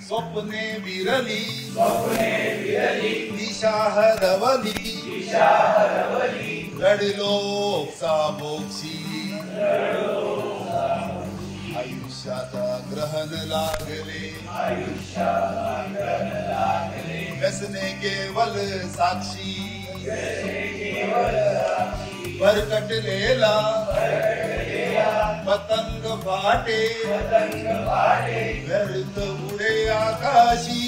स्वप्ने विरली दिशा हरवली रडलो सामोक्षी आयुष्याचा ग्रहण लागले व्यसने केवल साक्षी भरकटलेला पतंग फाटे व्यर्थ उडे आकाशी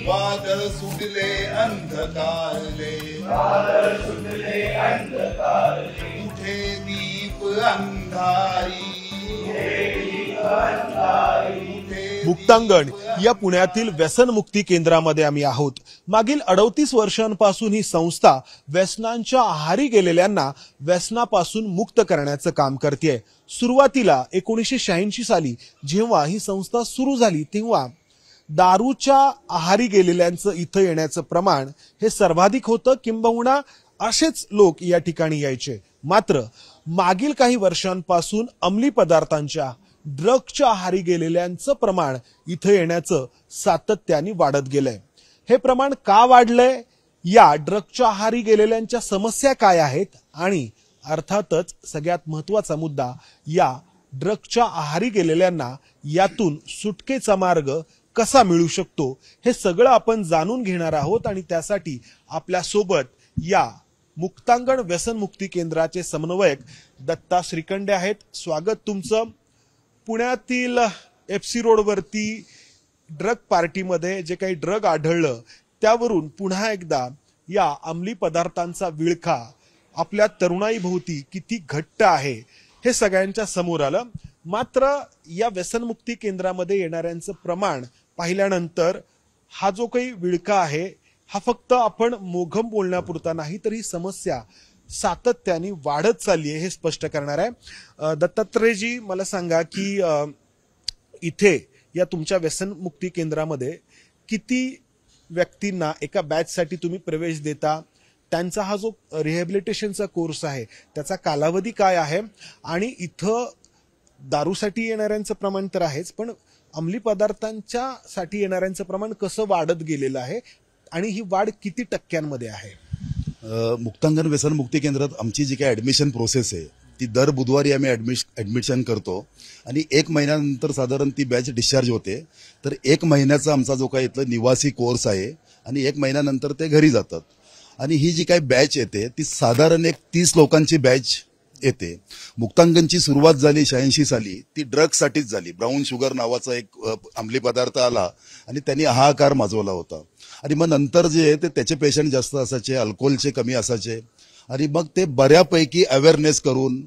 वादळ सुटले अंधकारले उठे दीप अंधारी मुक्तांगण या पुण्यातील व्यसनमुक्ती केंद्रामध्ये आम्ही आहोत। मागील 38 वर्षांपासून ही संस्था व्यसनांच्या आहारी गेलेल्यांना व्यसनापासून मुक्त करण्याचं काम करते। सुरुवातीला 1986 साली जेव्हा ही संस्था सुरू झाली तेव्हा दारूच्या आहारी गेलेल्यांचं इथं येण्याचं प्रमाण हे सर्वाधिक होतं, किंबहुना असेच लोक या ठिकाणी यायचे। मात्र मागील काही वर्षांपासून अंमली पदार्थांच्या ड्रगच्या आहारी गेलेल्यांचं प्रमाण इथं येण्याचं सातत्याने वाढत गेलंय। हे प्रमाण का वाढलंय, या ड्रगच्या आहारी गेलेल्यांच्या समस्या काय आहेत आणि अर्थातच सगळ्यात महत्त्वाचा मुद्दा, या ड्रगच्या आहारी गेलेल्यांना यातून सुटकेचा मार्ग कसा मिळू शकतो, हे सगळं आपण जाणून घेणार आहोत। आणि त्यासाठी आपल्या सोबत या मुक्तांगण व्यसनमुक्ती केंद्राचे समन्वयक दत्ता श्रीखंडे आहेत। स्वागत तुमचं। पुण्यातील FC रोडवरती ड्रग पार्टीमध्ये जे काही ड्रग आढळलं त्यावरून पुन्हा एकदा या अंमली पदार्थांचा विळखा आपल्या तरुणाईभोवती किती घट्ट आहे हे सगळ्यांच्या समोर आलं। मात्र या व्यसनमुक्ती केंद्रामध्ये येणाऱ्यांचं प्रमाण पाहिल्यानंतर हा जो काही विळखा आहे हा फक्त आपण मोघम बोलण्यापुरता नाही, तर ही समस्या सातत्याने वाढत चालली आहे हे स्पष्ट करणार आहे। दत्तात्रेयजी, मला सांगा की इथे या तुमच्या व्यसनमुक्ती केंद्रामध्ये किती व्यक्तींना एका बॅचसाठी तुम्ही प्रवेश देता, त्यांचा हा जो रिहॅबिलिटेशनचा कोर्स आहे त्याचा कालावधी काय आहे, आणि इथं दारूसाठी येणाऱ्यांचं प्रमाण तर आहेच, पण अंमली पदार्थांच्या साठी येणाऱ्यांचं प्रमाण कसं वाढत गेलेलं आहे आणि ही वाढ किती टक्क्यांमध्ये आहे? मुक्तांगण व्यसनमुक्ती केंद्रात आमची जी काही ऍडमिशन प्रोसेस आहे ती दर बुधवारी आम्ही ऍडमिशन करतो आणि 1 महिन्यानंतर साधारण ती बॅच डिस्चार्ज होते। तर 1 महिन्याचा आमचा जो काही इथला निवासी कोर्स आहे आणि 1 महिन्यानंतर ते घरी जातात। आणि ही जी काही बॅच येते ती साधारण एक 30 लोकांची बॅच येते। मुक्तांगणची सुरुवात झाली 86 साली, ती ड्रग्ससाठीच झाली। ब्राऊन शुगर नावाचा एक अंमली पदार्थ आला आणि त्यांनी हाहाकार माजवला होता। आणि मग नंतर जे आहे ते त्याचे पेशंट जास्त असायचे, अल्कोहोलचे कमी असायचे, आणि मग ते बऱ्यापैकी अवेअरनेस करून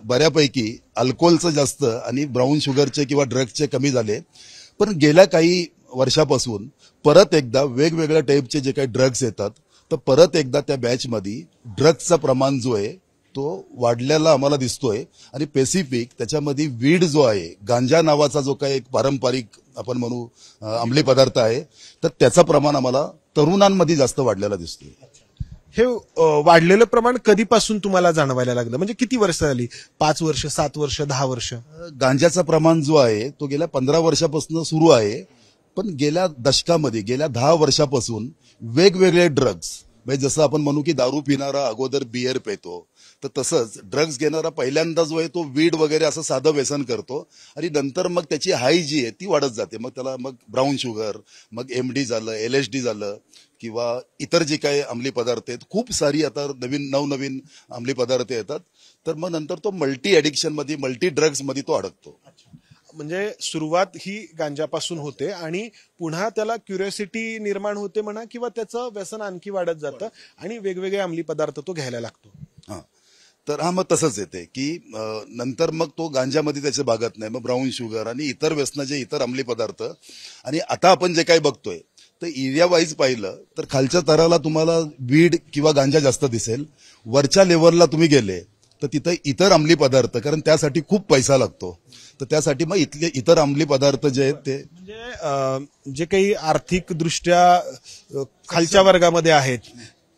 बऱ्यापैकी अल्कोहोलचं जास्त आणि ब्राऊन शुगरचे किंवा ड्रग्सचे कमी झाले। पण गेल्या काही वर्षापासून परत एकदा वेगवेगळ्या टाईपचे जे काही ड्रग्स येतात, तर परत एकदा त्या बॅचमध्ये ड्रग्सचं प्रमाण जो आहे तो वाढलेला आम्हाला दिसतोय। आणि स्पेसिफिक त्याच्यामध्ये वीड जो आहे, गांजा नावाचा जो काही एक पारंपरिक आपण म्हणू अंमली पदार्थ आहे, तर त्याचं प्रमाण आम्हाला तरुणांमध्ये जास्त वाढलेला दिसतोय। हे वाढलेलं प्रमाण कधीपासून तुम्हाला जाणवायला लागलं, म्हणजे किती वर्ष झाली? 5 वर्ष, 7 वर्ष, 10 वर्ष? गांजाचं प्रमाण जो आहे तो गेल्या 15 वर्षापासून सुरू आहे, पण गेल्या दशकामध्ये गेल्या 10 वर्षापासून वेगवेगळे ड्रग्स, म्हणजे जसं आपण म्हणू की दारू पिणारा अगोदर बियर पितो, तर तसंच ड्रग्स घेणारा पहिल्यांदा जो आहे तो वीड वगैरे असं साधं व्यसन करतो आणि नंतर मग त्याची हाय जी आहे ती वाढत जाते। मग त्याला मग ब्राऊन शुगर, मग MD झालं, LSD झालं, किंवा इतर जे काही अंमली पदार्थ आहेत, खूप सारी आता नवनवीन अंमली पदार्थ येतात, तर मग नंतर तो मल्टी ॲडिक्शन मध्ये, मल्टी ड्रग्स मध्ये तो अडकतो। म्हणजे सुरुवात ही गांजापासून होते आणि पुन्हा त्याला क्युरिओसिटी निर्माण होते म्हणा, किंवा त्याचं व्यसन आणखी वाढत जातं आणि वेगवेगळे अंमली पदार्थ तो घ्यायला लागतो। हा, तर मग तसंच येते की नंतर मग तो गांजामध्ये त्याचे भागत नाही, मग ब्राऊन शुगर आणि इतर व्यसनाचे इतर अंमली पदार्थ। आणि आता आपण जे काही बघतोय तर एरिया वाईज पाहिलं तर खालच्या तराला तुम्हाला वीड किंवा गांजा जास्त दिसेल, वरच्या लेवलला तुम्ही गेले तर तिथं इतर अंमली पदार्थ, कारण त्यासाठी खूप पैसा लागतो, तर त्यासाठी मग इथले इतर अंमली पदार्थ जे आहेत ते म्हणजे जे काही आर्थिक दृष्ट्या खालच्या वर्गामध्ये आहेत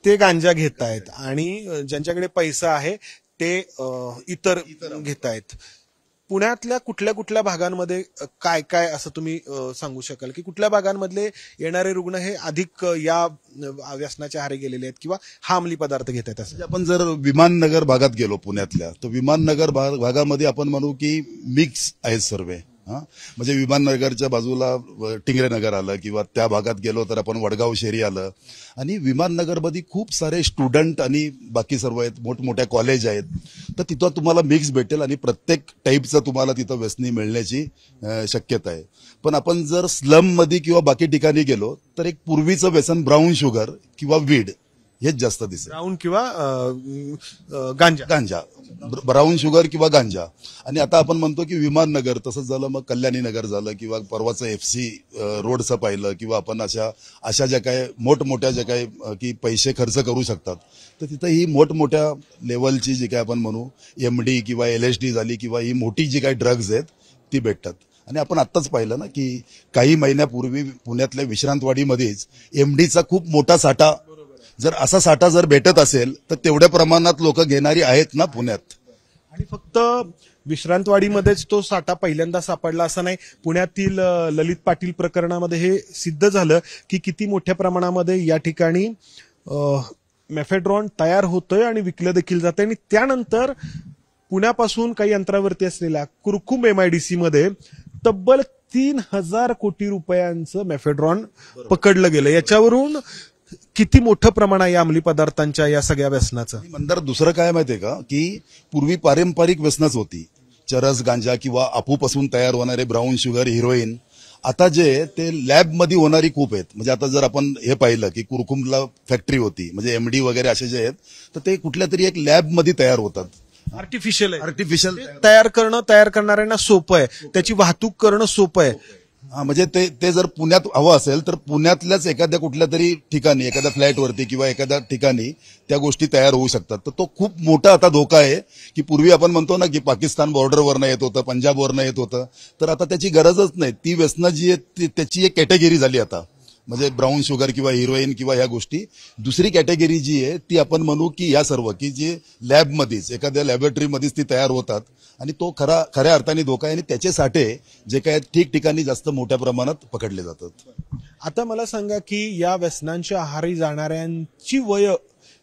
ते गांजा घेत आहेत आणि ज्यांच्याकडे पैसा आहे ते इतर घेत आहेत। पुण्यातल्या कुठल्या कुठल्या भागांमध्ये काय काय असं तुम्ही सांगू शकाल की कुठल्या भागांमधले येणारे रुग्ण हे अधिक या व्यसनाच्या आहारी गेलेले आहेत किंवा हा अंमली पदार्थ घेत आहेत? असं आपण जर विमाननगर भागात गेलो पुण्यातल्या, तर विमाननगर भागामध्ये आपण म्हणू की मिक्स आहेत सर्व. म्हणजे विमाननगरच्या बाजूला टिंगरे नगर आलं किंवा त्या भागात गेलो तर आपण वडगाव शेरी आलं. आणि विमाननगरमध्ये खूप सारे स्टुडंट आणि बाकी सर्व आहेत, मोठमोठ्या कॉलेज आहेत. तर तिथं तुम्हाला मिक्स भेटेल आणि प्रत्येक टाईपचं तुम्हाला तिथं व्यसनी मिळण्याची शक्यता आहे. पण आपण जर स्लममध्ये किंवा बाकी ठिकाणी गेलो तर एक पूर्वीचं व्यसन ब्राऊन शुगर किंवा वीड हेच जास्त दिसेल. ब्राऊन किंवा गांजा, ब्राऊन शुगर किंवा गांजा. आणि आता आपण म्हणतो की विमाननगर, तसंच झालं मग कल्याणी नगर झालं किंवा परवाचं FC रोडचं पाहिलं किंवा आपण अशा ज्या काय मोठमोठ्या ज्या काय की पैसे खर्च करू शकतात, तर तिथं ही मोठमोठ्या लेवलची जी काय आपण म्हणू MD किंवा LSD झाली किंवा ही मोठी जी काही ड्रग्ज आहेत ती भेटतात. आणि आपण आत्ताच पाहिलं ना की काही महिन्यापूर्वी पुण्यातल्या विश्रांतवाडीमध्येच MDचा खूप मोठा साठा, जर असा साठा जर भेटत असेल तर तेवढ्या प्रमाणात लोक घेणारी आहेत ना पुण्यात. आणि फक्त विश्रांतवाडीमध्येच तो साठा पहिल्यांदा सापडला असं नाही. पुण्यातील ललित पाटील प्रकरणामध्ये हे सिद्ध झालं की किती मोठ्या प्रमाणामध्ये या ठिकाणी मेफेड्रॉन तयार होतोय आणि विकलं देखील जातंय. आणि त्यानंतर पुण्यापासून काही अंतरावरती असलेल्या कुरकुम MIDC मध्ये तब्बल 3,000 कोटी रुपयांचं मेफेड्रॉन पकडलं गेलं. याच्यावरून किती मोठं प्रमाण आहे या अंमली पदार्थांच्या या सगळ्या व्यसनाचं. मंदार दुसरं काय माहितीये का की पूर्वी पारंपरिक व्यसनच होती, चरस, गांजा किंवा अफूपासून तयार होणारे ब्राऊन शुगर, हिरोईन. आता जे ते लॅबमध्ये होणारी खूप आहेत. म्हणजे आता जर आपण हे पाहिलं की कुरकुमला फॅक्टरी होती, म्हणजे MD वगैरे असे जे आहेत, तर ते कुठल्या तरी एक लॅबमध्ये तयार होतात. आर्टिफिशियल तयार करणाऱ्यांना सोपं आहे, त्याची वाहतूक करणं सोपं आहे. म्हणजे ते जर पुण्यात हवं असेल तर पुण्यातल्याच एखाद्या कुठल्या तरी ठिकाणी, एखाद्या फ्लॅटवरती किंवा एखाद्या ठिकाणी त्या गोष्टी तयार होऊ शकतात. तर तो खूप मोठा आता धोका आहे की पूर्वी आपण म्हणतो ना की पाकिस्तान बॉर्डरवरनं येत होतं, पंजाबवरनं येत होतं, तर आता त्याची गरजच नाही. ती व्यसनं जी आहे त्याची एक कॅटेगरी झाली आता, म्हणजे ब्राऊन शुगर किंवा हिरोईन किंवा ह्या गोष्टी. दुसरी कॅटेगरी जी आहे ती आपण म्हणू की या सर्व की जी लॅबमध्येच, एखाद्या लॅबोरेटरीमध्येच ती तयार होतात. आणि तो खऱ्या अर्थाने धोका आहे आणि त्याचे साठे जे काय ठिकठिकाणी जास्त मोठ्या प्रमाणात पकडले जातात. आता मला सांगा की या व्यसनांच्या आहारी जाणाऱ्यांची वय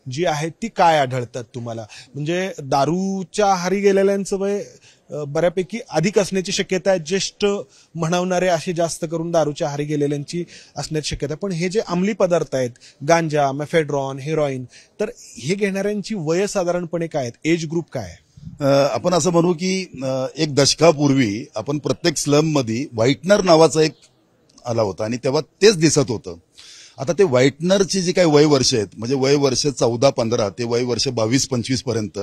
जी आहे ती काय आढळतात तुम्हाला? म्हणजे दारूच्या आहारी गेलेल्यांचं वय बऱ्यापैकी अधिक असण्याची शक्यता आहे. ज्येष्ठ म्हणवणारे असे जास्त करून दारूच्या आहारी गेलेल्यांची असण्याची शक्यता आहे. पण हे जे अंमली पदार्थ आहेत, गांजा, मेफेड्रॉन, हेरोईन, तर हे घेणाऱ्यांची वय साधारणपणे काय आहेत? एज ग्रुप काय आहे? आपण असं म्हणू की एक दशकापूर्वी आपण प्रत्येक स्लममध्ये व्हाईटनर नावाचा एक आला होता आणि तेव्हा तेच दिसत होतं. आता ते व्हाईटनरची जी काही वय वर्ष आहेत, म्हणजे वय वर्ष 14-15 ते वय वर्ष 22-25 पर्यंत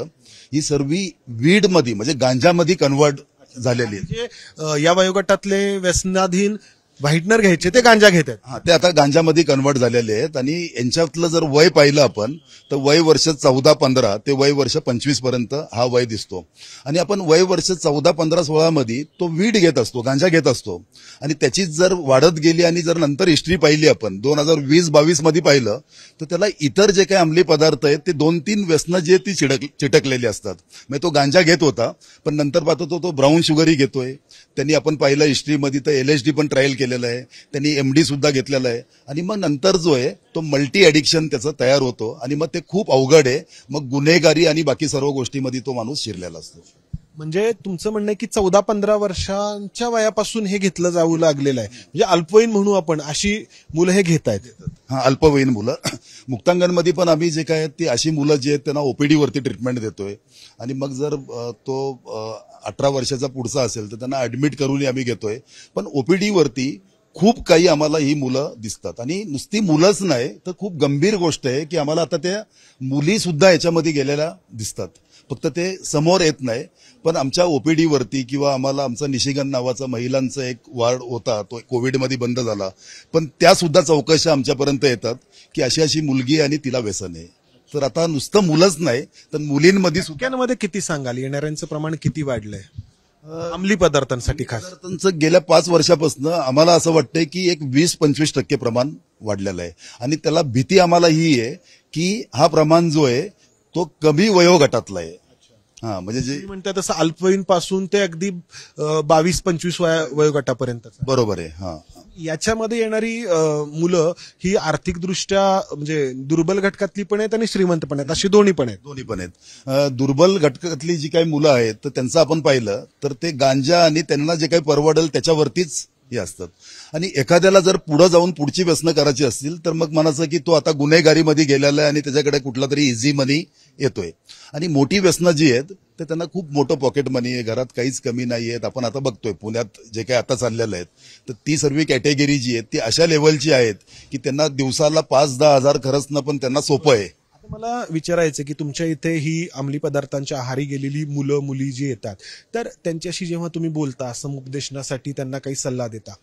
ही सर्व वीडमध्ये म्हणजे गांजामध्ये कन्वर्ट झालेली आहेत. या वयोगटातले व्यसनाधीन व्हाईटनर घ्यायचे ते गांजा घेतात. ते आता गांजामध्ये कन्वर्ट झालेले आहेत. आणि यांच्यातलं जर वय पाहिलं आपण तर वय वर्ष 14-15 ते वय वर्ष 25 पर्यंत हा वय दिसतो. आणि आपण वय वर्ष 14-15-16 मध्ये तो वीड घेत असतो, गांजा घेत असतो. आणि त्याची जर वाढत गेली आणि जर नंतर हिस्ट्री पाहिली आपण 2020-22 मध्ये पाहिलं तर त्याला इतर जे काही अंमली पदार्थ आहेत ते 2-3 व्यसनं जे ती चिटकलेली असतात. म्हणजे तो गांजा घेत होता पण नंतर पाहतो तो ब्राऊन शुगरही घेतोय. त्यांनी आपण पाहिलं हिस्ट्रीमध्ये तर LSD पण ट्रायल केलेलं आहे, त्यांनी MD सुद्धा घेतलेलं आहे. आणि मग नंतर जो आहे तो मल्टी ॲडिक्शन त्याचं तयार होतो आणि मग ते खूप अवघड आहे. मग गुन्हेगारी आणि बाकी सर्व गोष्टीमध्ये तो माणूस शिरलेला असतो. म्हणजे तुमचं म्हणणं आहे की 14-15 वर्षांच्या वयापासून हे घेतलं जाऊ लागलेलं आहे, म्हणजे अल्पवयीन म्हणू आपण, अशी मुलं हे घेत आहेत. अल्पवयीन मुलं. मुक्तांगणमध्ये पण आम्ही जे काय ती अशी मुलं जी आहेत त्यांना OPD वरती ट्रीटमेंट देतोय. आणि मग जर तो 18 वर्षाचा पुढचा असेल तर त्यांना ऍडमिट करून आम्ही घेतोय. पण OPD वरती खूप काही आम्हाला ही मुलं दिसतात. आणि नुसती मुलंच नाही तर खूप गंभीर गोष्ट आहे की आम्हाला आता त्या मुली सुद्धा याच्यामध्ये गेलेल्या दिसतात. फक्त ते समोर येत नाही. पण आमच्या OPD वरती किंवा आम्हाला आमचा निशिगंध नावाचा महिलांचा एक वार्ड होता, तो कोविडमध्ये बंद झाला. पण त्या सुद्धा चौकशा आमच्यापर्यंत येतात की अशी अशी मुलगी आणि तिला व्यसन आहे. तर आता नुसतं मुलंच नाही तर मुलींमध्ये सुक्यांमध्ये किती सांगाल येणाऱ्यांचं प्रमाण किती वाढलंय अंमली पदार्थांसाठी? खास गेल्या 5 वर्षापासून आम्हाला असं वाटतंय की एक 20-25% प्रमाण वाढलेलं आहे. आणि त्याला भीती आम्हाला ही आहे की हा प्रमाण जो आहे तो कमी वयोगटातला आहे. हा म्हणजे जे तुम्ही म्हणताय तसं अल्पवयीन पासून ते अगदी 22-25 वयोगटापर्यंत. बरोबर आहे. हा याच्यामध्ये येणारी मुलं ही आर्थिकदृष्ट्या म्हणजे दुर्बल घटकातली पण आहेत आणि श्रीमंत पण आहेत, अशी दोन्ही पण आहेत. दोन्ही पण आहेत. दुर्बल घटकातली जी काही मुलं आहेत तर त्यांचं आपण पाहिलं तर ते गांजा आणि त्यांना जे काही परवडेल त्याच्यावरतीच हे असतात. आणि एखाद्याला जर पुढे जाऊन पुढची व्यसनं करायची असतील तर मग म्हणायचं की तो आता गुन्हेगारीमध्ये गेलेला आहे आणि त्याच्याकडे कुठला तरी इझी मनी येतोय. आणि मोठी व्यसनं जी आहेत तर त्यांना खूप मोठं पॉकेट मनी आहे, घरात काहीच कमी नाही आहेत. आपण आता बघतोय पुण्यात जे काही आता चाललेलं आहेत तर ती सर्व कॅटेगरी जी आहेत ती अशा लेवलची आहेत की त्यांना दिवसाला 5-10 हजार खरचणं पण त्यांना सोपं आहे. आता मला विचारायचं की तुमच्या इथे ही अंमली पदार्थांच्या आहारी गेलेली मुलं मुली जी येतात तर त्यांच्याशी जेव्हा तुम्ही बोलता, समुपदेशनासाठी त्यांना काही सल्ला देता,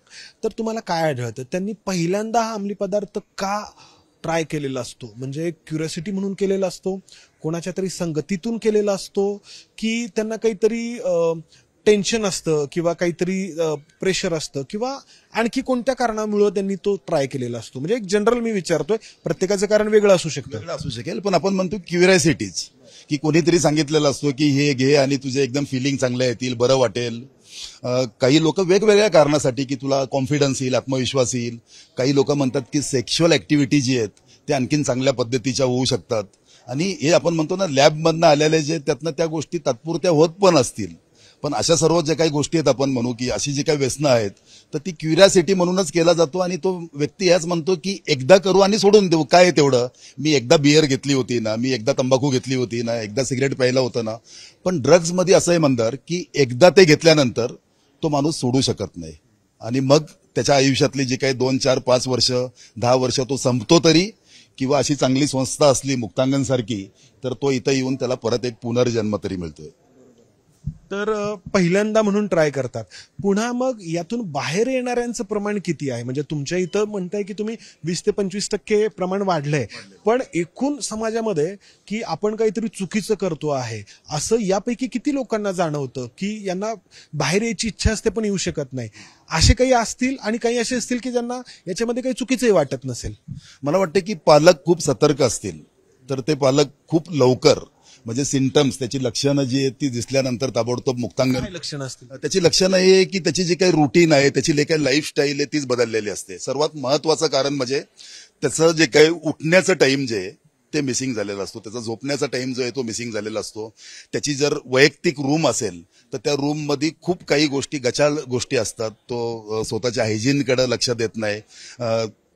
तर तुम्हाला काय आढळतं? त्यांनी पहिल्यांदा हा अंमली पदार्थ का ट्राय केलेला असतो? म्हणजे क्युरियोसिटी म्हणून केलेला असतो, कोणाच्या तरी संगतीतून केलेला असतो, की त्यांना काहीतरी टेन्शन असतं किंवा काहीतरी प्रेशर असतं किंवा आणखी कोणत्या कारणामुळे त्यांनी तो ट्राय केलेला असतो? म्हणजे एक जनरल मी विचारतोय, प्रत्येकाचं कारण वेगळं असू शकतं. वेगळं असू शकेल, पण आपण म्हणतो क्युरियोसिटीज, की कोणीतरी सांगितलेलं असतो की हे घे आणि तुझे एकदम फिलिंग चांगल्या येतील, बरं वाटेल. काही लोक वेगवेगळ्या कारणासाठी की तुला कॉन्फिडन्स येईल, आत्मविश्वास येईल. काही लोक म्हणतात की सेक्शुअल ऍक्टिव्हिटी जी आहेत त्या आणखीन चांगल्या पद्धतीच्या होऊ शकतात. आणि हे आपण म्हणतो ना लॅबमधनं आलेले जे त्यातनं त्या गोष्टी तात्पुरत्या होत पण असतील. पण अशा सर्व ज्या काही गोष्टी आहेत आपण म्हणू की अशी जी काही व्यसनं आहेत तर ती क्युरियोसिटी म्हणूनच केला जातो. आणि तो व्यक्ती याच म्हणतो की एकदा करू आणि सोडून देऊ, काय तेवढं, मी एकदा बियर घेतली होती ना, मी एकदा तंबाखू घेतली होती ना, एकदा सिगरेट प्यायला होतं ना. पण ड्रग्जमध्ये असं आहे मंदार की एकदा ते घेतल्यानंतर तो माणूस सोडू शकत नाही. आणि मग त्याच्या आयुष्यातली जी काही 2-4-5 वर्ष 10 वर्ष तो संपतो तरी, किंवा अशी चांगली संस्था असली मुक्तांगण सारखी तर तो इथं येऊन त्याला परत एक पुनर्जन्म तरी मिळतोय. तर पहिल्यांदा म्हणून ट्राय करतात. पुन्हा मग यातून बाहेर येणाऱ्यांचं प्रमाण किती आहे? म्हणजे तुमच्या इथं म्हणताय की तुम्ही 20 ते 25% प्रमाण वाढलंय, पण एकूण समाजामध्ये की आपण काहीतरी चुकीचं करतो आहे असं यापैकी किती लोकांना जाणवतं की यांना बाहेर यायची इच्छा असते पण येऊ शकत नाही? असे काही असतील आणि काही असे असतील की ज्यांना याच्यामध्ये काही चुकीचंही वाटत नसेल. मला वाटतं की पालक खूप सतर्क असतील तर ते पालक खूप लवकर, म्हणजे सिम्पटम्स, त्याची लक्षणं जी आहेत ती दिसल्यानंतर ताबडतोब मुक्तांगण. काय लक्षणं असतील? त्याची लक्षणं हे आहे की त्याची जी काही रुटीन आहे, त्याची जी काही लाईफस्टाईल आहे तीच बदललेली असते. सर्वात महत्वाचं कारण म्हणजे त्याचं जे काही उठण्याचं टाइम जे आहे ते मिसिंग झालेला असतो, त्याचा झोपण्याचा टाइम जो आहे तो मिसिंग झालेला असतो. त्याची जर वैयक्तिक रूम असेल तर त्या रूम मध्ये खूप काही गोष्टी, गचाळ गोष्टी असतात. तो स्वतःच्या हायजीनकडे लक्ष देत नाही,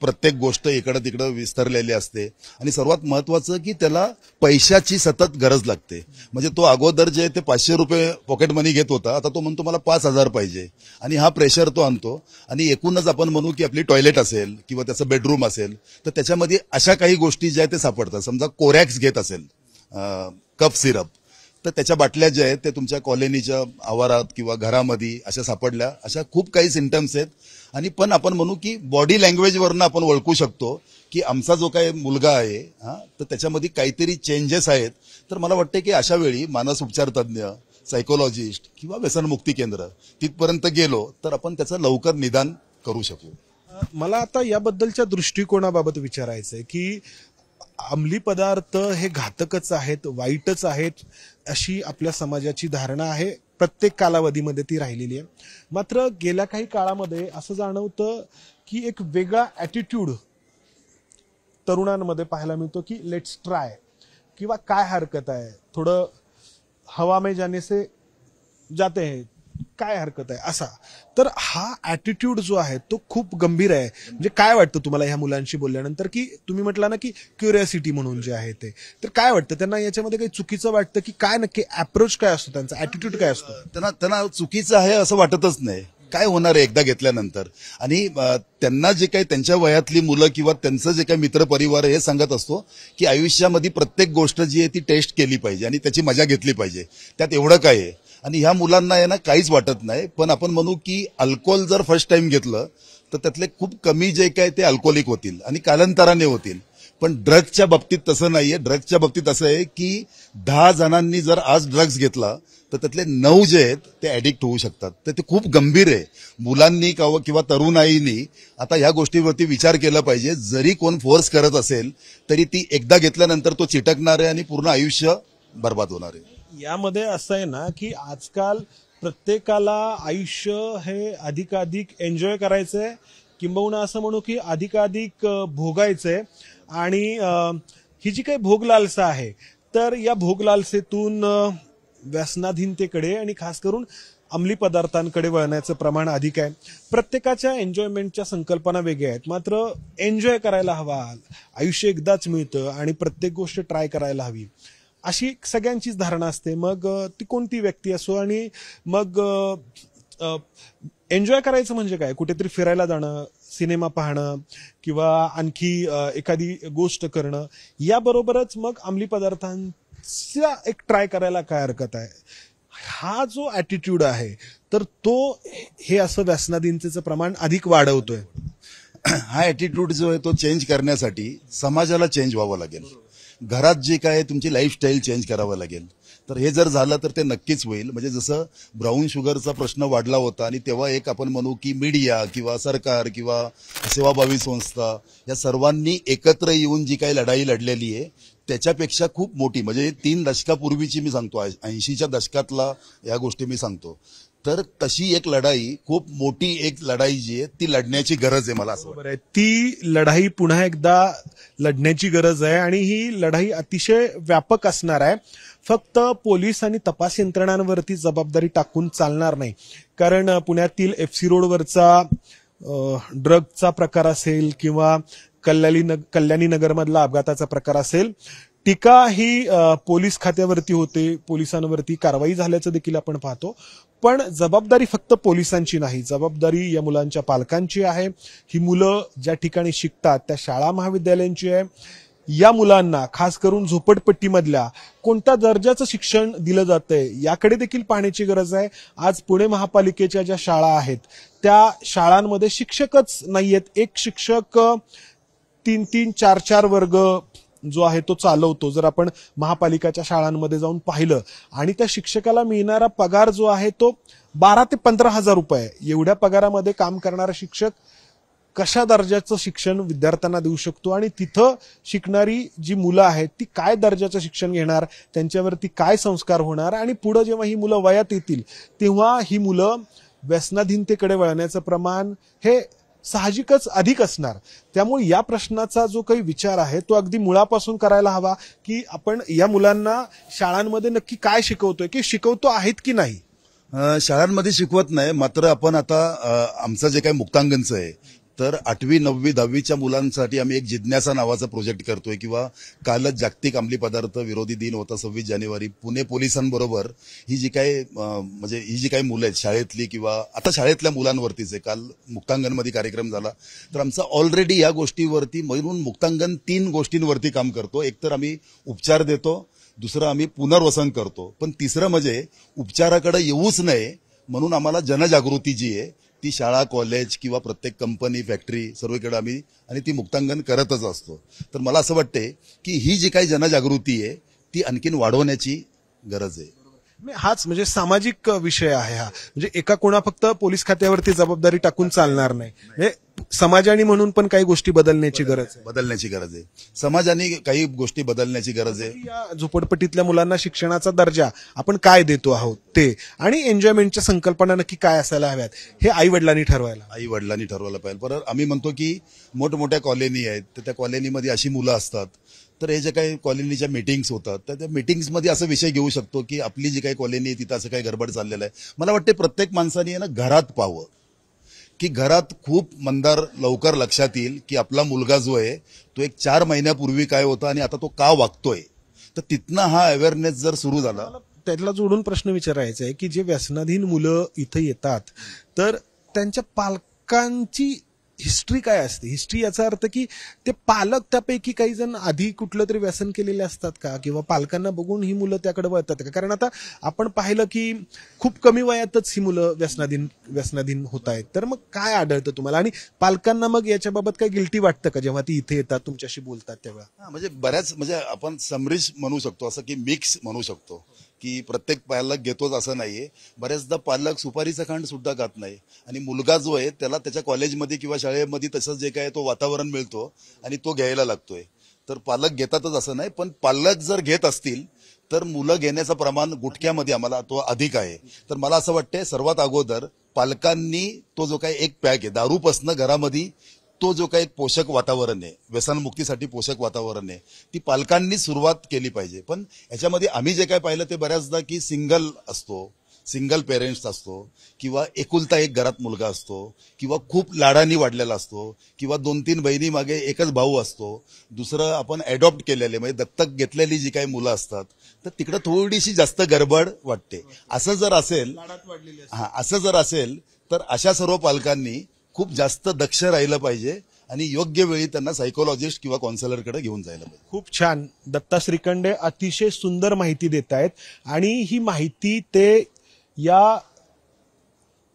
प्रत्येक गोष्ट इकडं तिकडं विस्तरलेली असते. आणि सर्वात महत्वाचं की त्याला पैशाची सतत गरज लागते. म्हणजे तो अगोदर जे ते 500 रुपये पॉकेट मनी घेत होता, आता तो म्हणतो मला 5,000 पाहिजे. आणि हा प्रेशर तो आणतो. आणि एकूणच आपण म्हणू की आपली टॉयलेट असेल किंवा त्याचं बेडरूम असेल तर त्याच्यामध्ये अशा काही गोष्टी ज्या ते सापडतात. समजा कोरॅक्स घेत असेल, कफ सिरप, तर त्याच्या बाटल्या ज्या आहेत ते तुमच्या कॉलनीच्या आवारात किंवा घरामध्ये अशा सापडल्या. अशा खूप काही सिम्पटम्स आहेत. आणि पण आपण म्हणू की बॉडी लँग्वेजवरनं आपण ओळखू शकतो की आमचा जो काही मुलगा आहे तर त्याच्यामध्ये काहीतरी चेंजेस आहेत. तर मला वाटतं की अशा वेळी मानस उपचार तज्ज्ञ, सायकोलॉजिस्ट किंवा व्यसनमुक्ती केंद्र तिथपर्यंत गेलो तर आपण त्याचं लवकर निदान करू शकू. मला आता याबद्दलच्या दृष्टिकोनाबाबत विचारायचंय की अंमली पदार्थ हे घातकच आहेत, वाईटच आहेत, अशी आपल्या समाजाची धारणा आहे. प्रत्येक कालावधीमध्ये ती राहिलेली आहे. मात्र गेल्या काही काळामध्ये असं जाणवतं की एक वेगळा ॲटिट्यूड तरुणांमध्ये पाहायला मिळतो की लेट्स ट्राय, किंवा काय हरकत आहे, थोडं हवा में जाने से जाते हैं, काय हरकत आहे असा. तर हा ॲटिट्यूड जो आहे तो खूप गंभीर आहे. म्हणजे काय वाटतं तुम्हाला ह्या मुलांशी बोलल्यानंतर, की तुम्ही म्हटला ना की क्युरियोसिटी म्हणून जे आहे ते, तर काय वाटतं त्यांना याच्यामध्ये काही चुकीचं वाटतं की काय नक्की अप्रोच काय असतो त्यांचा, ॲटिट्यूड काय असतो? त्यांना चुकीचं आहे असं वाटतच नाही. काय होणार आहे एकदा घेतल्यानंतर. आणि त्यांना जे काही त्यांच्या वयातली मुलं किंवा त्यांचं जे काही मित्रपरिवार हे सांगत असतो की आयुष्यामध्ये प्रत्येक गोष्ट जी आहे ती टेस्ट केली पाहिजे आणि त्याची मजा घेतली पाहिजे. त्यात एवढं काय आहे. आणि ह्या मुलांना आहे ना काहीच वाटत नाही. पण आपण म्हणू की अल्कोहोल जर फर्स्ट टाइम घेतलं तर त्यातले खूप कमी जे काय ते अल्कोहोलिक होतील आणि कालांतराने होतील. पण ड्रग्सच्या बाबतीत तसं नाहीये. ड्रग्सच्या बाबतीत असं आहे की 10 जणांनी जर आज ड्रग्स घेतला तर त्यातले 9 जे आहेत ते ऍडिक्ट होऊ शकतात. तर ते खूप गंभीर आहे. मुलांनी किंवा तरुणाईनी आता ह्या गोष्टीवरती विचार केला पाहिजे. जरी कोण फोर्स करत असेल तरी ती एकदा घेतल्यानंतर तो चिटकणार आहे आणि पूर्ण आयुष्य बर्बाद होणार आहे. यामध्ये असं आहे ना की आजकाल प्रत्येकाला आयुष्य हे अधिकाधिक एन्जॉय करायचंय, किंबहुना असं म्हणू की अधिकाधिक भोगायचंय. आणि ही जी काही भोगलालसा आहे, तर या भोगलालसेतून व्यसनाधीनतेकडे आणि खास करून अंमली पदार्थांकडे वळण्याचं प्रमाण अधिक आहे. प्रत्येकाच्या एन्जॉयमेंटच्या संकल्पना वेगळ्या आहेत, मात्र एन्जॉय करायला हवा, आयुष्य एकदाच मिळतं आणि प्रत्येक गोष्ट ट्राय करायला हवी, अशी सगळ्यांचीच धारणा असते. मग ती कोणती व्यक्ती असो. आणि मग एन्जॉय करायचं म्हणजे काय, कुठेतरी फिरायला जाणं, सिनेमा पाहणं किंवा आणखी एखादी गोष्ट करणं, याबरोबरच मग अंमली पदार्थांचा एक ट्राय करायला काय हरकत आहे. हा जो ॲटिट्यूड आहे, तर तो हे असं व्यसनाधीनतेचं प्रमाण अधिक वाढवतोय. हा ॲटिट्यूड जो आहे तो चेंज करण्यासाठी समाजाला चेंज व्हावं लागेल. घरात जे काय तुमची लाईफस्टाईल चेंज करावं लागेल. तर हे जर झालं तर ते नक्कीच होईल. म्हणजे जसं ब्राऊन शुगरचा प्रश्न वाढला होता आणि तेव्हा एक आपण म्हणू की मीडिया किंवा सरकार किंवा सेवाभावी संस्था या सर्वांनी एकत्र येऊन जी काही लढाई लढलेली आहे त्याच्यापेक्षा खूप मोठी, म्हणजे 3 दशकापूर्वीची मी सांगतो, 80च्या दशकातला या गोष्टी मी सांगतो. तर तशी एक लढाई, खूप मोठी एक लढाई जी आहे ती लढण्याची गरज आहे. मला असं बरोबर आहे, ती लढाई पुन्हा एकदा लढण्याची गरज आहे आणि ही लढाई अतिशय व्यापक असणार आहे. फक्त पोलीस आणि तपास यंत्रणांवरती जबाबदारी टाकून चालणार नाही. कारण पुण्यातील FC रोडवरचा ड्रगचा प्रकार असेल किंवा कल्याणी नगरमधला अपघाताचा प्रकार असेल, टीका ही पोलीस खात्यावरती होते, पोलिसांवरती कारवाई झाल्याचं देखील आपण पाहतो. पण जबाबदारी फक्त पोलिसांची नाही, जबाबदारी या मुलांच्या पालकांची आहे. ही मुलं ज्या ठिकाणी शिकतात त्या शाळा महाविद्यालयांची आहे. या मुलांना खास करून झोपडपट्टीमधल्या कोणत्या दर्जाचं शिक्षण दिलं जातंय याकडे देखील पाहण्याची गरज आहे. आज पुणे महापालिकेच्या ज्या शाळा आहेत त्या शाळांमध्ये शिक्षकच नाहीयेत. एक शिक्षक 3-3, 4-4 वर्ग जो आहे तो चालवतो. जर आपण महापालिकेच्या शाळांमध्ये जाऊन पाहिलं आणि त्या शिक्षकाला मिळणारा पगार जो आहे तो 12 ते 15 हजार रुपये. एवढ्या पगारामध्ये काम करणारा शिक्षक कशा दर्जाचं शिक्षण विद्यार्थ्यांना देऊ शकतो आणि तिथं शिकणारी जी मुलं आहेत ती काय दर्जाचं शिक्षण घेणार, त्यांच्यावरती काय संस्कार होणार आणि पुढे जेव्हा ही मुलं वयात येतील तेव्हा ही मुलं व्यसनाधीनतेकडे वळण्याचं प्रमाण हे साहजिकच अधिक असणार. त्यामुळे या प्रश्नाचा जो काही विचार आहे तो अगदी मुळापासून करायला हवा की आपण या मुलांना शाळांमध्ये नक्की काय शिकवतोय, की शिकवतो आहेत की नाही. शाळांमध्ये शिकवत नाही, मात्र आपण आता आमचं जे काही मुक्तांगणचं आहे तर 8वी 9वी 10वीच्या मुलांसाठी आम्ही एक जिज्ञासा नावाचा प्रोजेक्ट करतोय. किंवा कालच जागतिक अंमली पदार्थ विरोधी दिन होता 26 जानेवारी. पुणे पोलिसांबरोबर ही जी काही मुलं आहेत शाळेतली किंवा आता शाळेतल्या मुलांवरतीच आहे. काल मुक्तांगणमध्ये कार्यक्रम झाला. तर आमचा ऑलरेडी या गोष्टीवरती म्हणून मुक्तांगण 3 गोष्टींवरती काम करतो. एक तर आम्ही उपचार देतो, दुसरं आम्ही पुनर्वसन करतो, पण तिसरं म्हणजे उपचाराकडे येऊच नये म्हणून आम्हाला जनजागृती जी आहे ती शाळा कॉलेज किंवा प्रत्येक कंपनी फॅक्टरी सर्वीकडे आम्ही आणि ती मुक्तांगण करतच असतो. तर मला असं वाटते की ही जी काही जनजागृती आहे ती आणखीन वाढवण्याची गरज आहे. हाच म्हणजे सामाजिक विषय आहे हा. म्हणजे एका कोणा फक्त पोलीस खात्यावरती जबाबदारी टाकून चालणार नाही. म्हणजे समाजाने म्हणून पण काही गोष्टी बदलण्याची गरज आहे. समाजाने काही गोष्टी बदलण्याची गरज आहे. या झोपडपट्टीतल्या मुलांना शिक्षणाचा दर्जा आपण काय देतो आहोत ते आणि एन्जॉयमेंटच्या संकल्पना नक्की काय असायला हव्यात हे आई वडिलांनी ठरवायला पाहिजे. पण आम्ही म्हणतो की मोठमोठ्या कॉलनी आहेत तर त्या कॉलनीमध्ये अशी मुलं असतात. तर हे जे काही कॉलनीच्या मीटिंग्स होतात तर त्या मीटिंग्समध्ये असं विषय घेऊ शकतो की आपली जी काही कॉलनी आहे तिथं असं काही गडबड चाललेलं आहे. मला वाटते प्रत्येक माणसाने ना घरात पाहावं की घरात खूप मंदार लवकर लक्षात येईल की आपला मुलगा जो आहे तो एक 4 महिन्यापूर्वी काय होता आणि आता तो का वागतोय. तर तिथनं हा अवेअरनेस जर सुरू झाला. त्याला जोडून प्रश्न विचारायचा आहे की जे व्यसनाधीन मुलं इथं येतात तर त्यांच्या पालकांची हिस्ट्री काय असते. हिस्ट्री याचा अर्थ की ते पालक त्यापैकी काही जण आधी कुठलं तरी व्यसन केलेले असतात का, किंवा पालकांना बघून ही मुलं त्याकडे वळतात का. कारण आता आपण पाहिलं की खूप कमी वयातच ही मुलं व्यसनाधीन होत आहेत. तर मग काय आढळतं तुम्हाला आणि पालकांना मग याच्याबाबत काय गिल्टी वाटतं का जेव्हा ती इथे येतात तुमच्याशी बोलतात तेव्हा. म्हणजे बऱ्याच म्हणजे आपण समरीश म्हणू शकतो, असं की मिक्स म्हणू शकतो की प्रत्येक पालक घेतोच असं नाहीये. बऱ्याचदा पालक सुपारीचा खांड सुद्धा खात नाही आणि मुलगा जो आहे त्याला त्याच्या कॉलेजमध्ये किंवा शाळेमध्ये तसं जे काय तो वातावरण मिळतो आणि तो घ्यायला लागतोय. तर पालक घेतातच असं नाही, पण पालक जर घेत असतील तर मुलं घेण्याचं प्रमाण गुटख्यामध्ये आम्हाला तो अधिक आहे. तर मला असं वाटतंय सर्वात अगोदर पालकांनी तो जो काही एक पॅक आहे दारूपासनं घरामध्ये तो जो काही पोषक वातावरण आहे, व्यसनमुक्तीसाठी पोषक वातावरण आहे, ती पालकांनी सुरुवात केली पाहिजे. पण याच्यामध्ये आम्ही जे काय पाहिलं ते बऱ्याचदा की सिंगल पेरेंट्स असतो किंवा एकुलता एक घरात मुलगा असतो किंवा खूप लाडानी वाढलेला असतो किंवा 2-3 बहिणी मागे एकच भाऊ असतो. दुसरं आपण अडॉप्ट केलेले म्हणजे दत्तक घेतलेली जी काही मुलं असतात तर तिकडे थोडीशी जास्त गडबड वाटते. असं जर असेल तर अशा सर्व पालकांनी खूप जास्त दक्ष राहिलं पाहिजे आणि योग्य वेळी त्यांना सायकोलॉजिस्ट किंवा काउन्सिलरकडे घेऊन जायला पाहिजे. खूप छान. दत्ता श्रीखंडे अतिशय सुंदर माहिती देत आहेत आणि ही माहिती ते या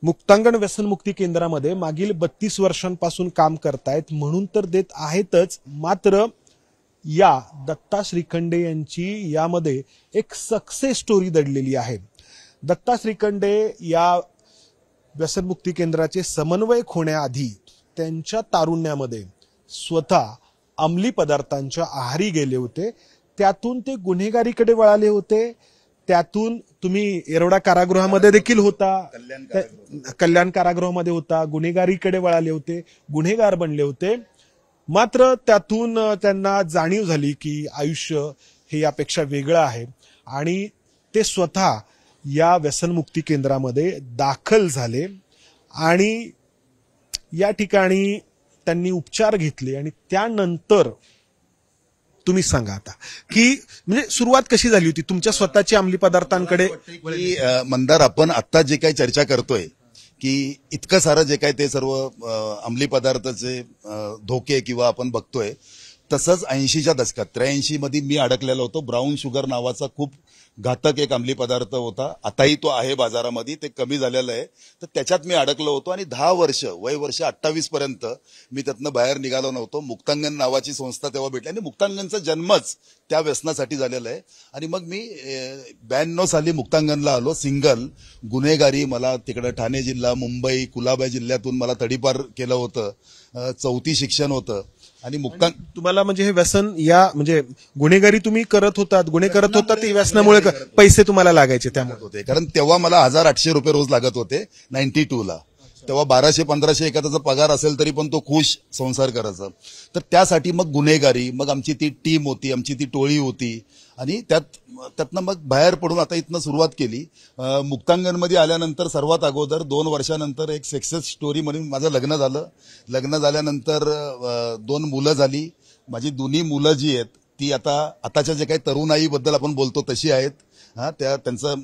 मुक्तांगण व्यसनमुक्ती केंद्रामध्ये मागील 32 वर्षांपासून काम करतायत म्हणून तर देत आहेतच, मात्र या दत्ता श्रीखंडे यांची यामध्ये एक सक्सेस स्टोरी दडलेली आहे. दत्ता श्रीखंडे या व्यसनमुक्ती केंद्राचे समन्वयक होण्याआधी त्यांच्या तारुण्यामध्ये स्वतः अंमली पदार्थांच्या आहारी गेले होते. त्यातून ते गुन्हेगारीकडे वळाले होते. त्यातून तुम्ही येरवडा कारागृहामध्ये देखील होता, कल्याण कारागृहामध्ये होता, गुन्हेगारीकडे वळाले होते, गुन्हेगार बनले होते. मात्र त्यातून त्यांना जाणीव झाली की आयुष्य हे यापेक्षा वेगळं आहे आणि ते स्वतः या व्यसनमुक्ती केंद्रामध्ये दाखल झाले आणि या ठिकाणी त्यांनी उपचार घेतले आणि त्यानंतर तुम्ही सांगा आता की म्हणजे सुरुवात कशी झाली होती तुमच्या स्वतःची अंमली पदार्थांकडे? मंदार, आपण आता जे काही चर्चा करतोय की इतकं सारं जे काही ते सर्व अंमली पदार्थाचे धोके किंवा आपण बघतोय, तसंच 80च्या दशकात 83 मध्ये मी अडकलेलो होतो. ब्राऊन शुगर नावाचा खूप घातक एक अंमली पदार्थ होता. आताही तो आहे बाजारामध्ये, ते कमी झालेलं आहे. तर त्याच्यात मी अडकलो होतो आणि 10 वर्ष वय वर्ष 28 पर्यंत मी त्यातनं बाहेर निघालो नव्हतो. मुक्तांगण नावाची संस्था तेव्हा भेटली आणि मुक्तांगणचा जन्मच त्या व्यसनासाठी झालेला आहे. आणि मग मी 92 साली मुक्तांगणला आलो. सिंगल गुन्हेगारी मला तिकडे ठाणे जिल्हा, मुंबई, कुलाबा जिल्ह्यातून मला तडीपार केलं होतं. 4थी शिक्षण होतं आणि तुम्हाला म्हणजे हे व्यसन या म्हणजे गुन्हेगारी तुम्ही करत होतात, गुन्हे करत होता ते व्यसनामुळे पैसे तुम्हाला लागायचे त्यामुळे होते. कारण तेव्हा मला 1800 रुपये रोज लागत होते 92 ला. तेव्हा 1200-1500 एखाद्याचा पगार असेल तरी पण तो खुश संसार करायचा. तर त्यासाठी मग गुन्हेगारी, मग आमची ती टीम होती, आमची ती टोळी होती आणि त्यातनं मग बाहेर पडून आता इथनं सुरुवात केली. मुक्तांगणमध्ये आल्यानंतर सर्वात अगोदर 2 वर्षानंतर एक सक्सेस स्टोरी म्हणून माझं लग्न झालं. लग्न झाल्यानंतर 2 मुलं झाली. माझी दोन्ही मुलं जी आहेत ती आताच्या जे काही तरुणाईबद्दल आपण बोलतो तशी आहेत. त्यांचं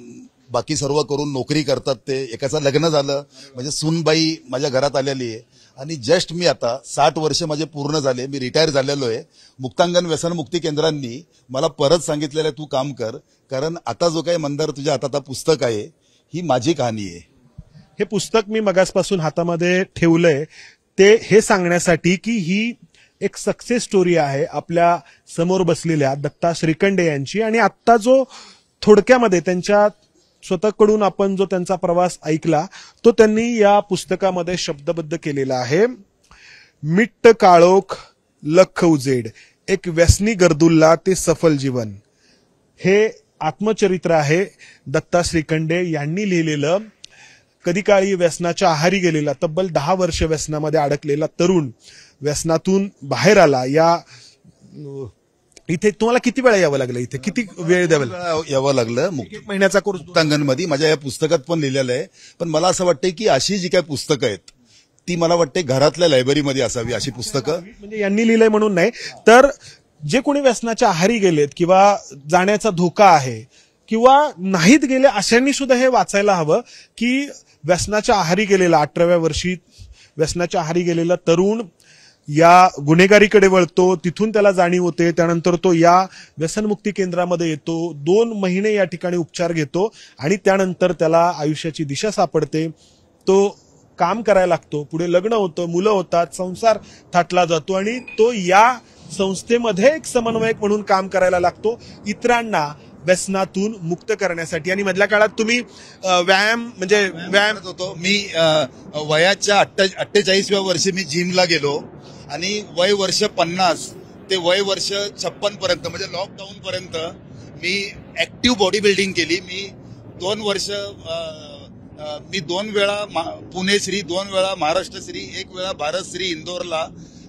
बाकी सर्व करून नोकरी करतात ते. एकाचं लग्न झालं म्हणजे सूनबाई माझ्या घरात आलेली आहे आणि जस्ट मी आता 60 वर्ष माझे पूर्ण झाले, मी रिटायर झालेलो आहे. मुक्तांगण व्यसनमुक्ती केंद्रांनी मला परत सांगितलेलं आहे तू काम कर, कारण आता जो काही मंदार तुझ्या हातात पुस्तक आहे ही माझी कहाणी आहे. हे पुस्तक मी मगासपासून हातामध्ये ठेवलंय ते हे सांगण्यासाठी की ही एक सक्सेस स्टोरी आहे आपल्या समोर बसलेल्या दत्ता श्रीखंडे यांची. आणि आता जो थोडक्यामध्ये त्यांच्या स्वतःकडून आपण जो त्यांचा प्रवास ऐकला तो त्यांनी या पुस्तकामध्ये शब्दबद्ध केलेला आहे. मिट्ट काळोख लख उजेड, एक व्यसनी गर्दुल्ला ते सफल जीवन, हे आत्मचरित्र आहे दत्ता श्रीखंडे यांनी लिहिलेलं. कधी काळी व्यसनाच्या आहारी गेलेला, तब्बल 10 वर्ष व्यसनामध्ये अडकलेला तरुण व्यसनातून बाहेर आला. या इथे तुम्हाला किती वेळा यावं लागलं, इथे किती वेळ यावं लागलं? एक महिन्याचा कोर्स मुक्तांगणमध्ये माझ्या या पुस्तकात पण लिहिलेलं आहे. पण मला असं वाटतंय की अशी जी काही पुस्तकं आहेत ती मला वाटते घरातल्या लायब्ररीमध्ये असावी अशी पुस्तकं. म्हणजे यांनी लिहिलंय म्हणून नाही, तर जे कोणी व्यसनाच्या आहारी गेलेत किंवा जाण्याचा धोका आहे किंवा नाहीत गेले अशांनी सुद्धा हे वाचायला हवं की व्यसनाच्या आहारी गेलेला 18व्या वर्षी व्यसनाच्या आहारी गेलेला तरुण या गुन्हेगारीकडे वळतो, तिथून त्याला जाणीव होते, त्यानंतर तो या व्यसनमुक्ती केंद्रामध्ये येतो, 2 महिने या ठिकाणी उपचार घेतो आणि त्यानंतर त्याला आयुष्याची दिशा सापडते. तो काम करायला लागतो, पुढे लग्न होतं, मुलं होतात, संसार थाटला जातो आणि तो या संस्थेमध्ये एक समन्वयक म्हणून काम करायला लागतो इतरांना व्यसनातून मुक्त करण्यासाठी. आणि मधल्या काळात तुम्ही व्यायाम होतो. मी वयाच्या 48व्या वर्षी मी जिमला गेलो आणि वय वर्ष 50 ते वय वर्ष 56 पर्यंत म्हणजे लॉकडाऊन पर्यंत मी ऍक्टिव्ह बॉडी बिल्डिंग केली. मी 2 वर्ष मी 2 वेळा पुणे श्री, 2 वेळा महाराष्ट्र श्री, 1 वेळा भारत श्री इंदोरला.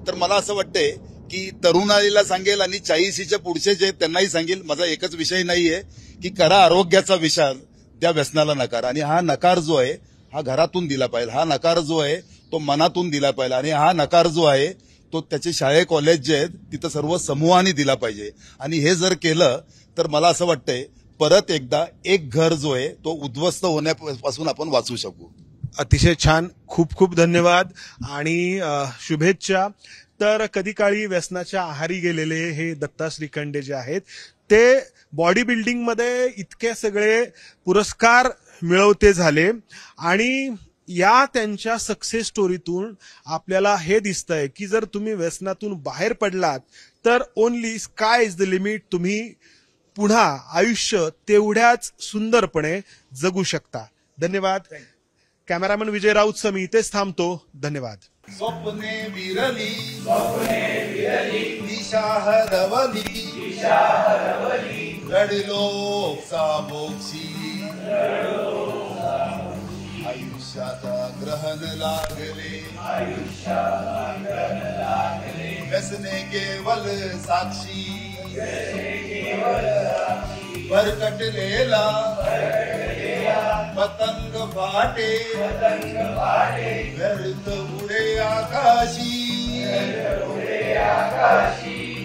तर मला असं वाटतंय की तरुणाईला सांगेल आणि 40च्या पुढचे जे त्यांनाही सांगेल, माझा एकच विषय नाहीये की करा आरोग्याचा विचार, त्या व्यसनाला नकार. आणि हा नकार जो आहे हा घरातून दिला पाहिजे, हा नकार जो आहे तो मनातून दिला पाहिजे, आणि हा नकार जो आहे तो त्याचे शाळे कॉलेज जे आहेत तिथं सर्व समूहाने दिला पाहिजे. आणि हे जर केलं तर मला असं वाटतंय परत एकदा एक घर जो आहे तो उद्ध्वस्त होण्यापासून आपण वाचू शकू. अतिशय छान, खूप खूप धन्यवाद आणि शुभेच्छा. तर कधी काळी व्यसनाच्या आहारी गेलेले हे दत्ता श्रीखंडे जे आहेत ते बॉडी बिल्डिंग मध्ये इतके सगळे पुरस्कार मिळवते झाले, आणि या त्यांच्या सक्सेस स्टोरीतून आपल्याला हे दिसतंय की जर तुम्ही व्यसनातून बाहेर पडलात तर only sky is the limit. तुम्ही पुन्हा आयुष्य तेवढ्याच सुंदरपणे जगू शकता. धन्यवाद. कॅमेरामन विजय राऊत मी इथेच थांबतो. धन्यवाद. स्वप्ने विरली दिशा हरवली रडलो सामोक्षी आयुष्याचा ग्रहण लागले व्यसने केवल साक्षी भरकटलेला पतंग फाटे व्यर्थ उडे आकाशी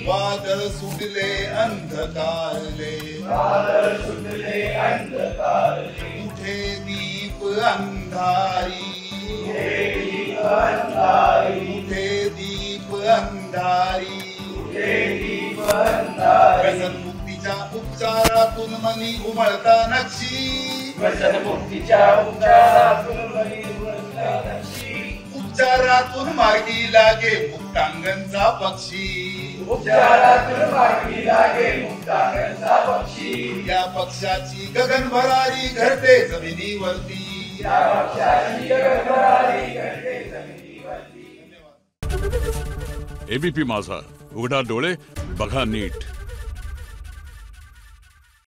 वादळ सुटले अंधकारले उठे दीप अंधारी उठे दीप अंधारी व्यसन मुक्तीच्या उपचारातून मनी उमळता नक्षी उपचारातून मार्गी लागे मुक्तांगणचा पक्षी या पक्षाची गगन भरारी घडते जमिनीवरती. एबीपी माझा, उघडा डोळे बघा नीट.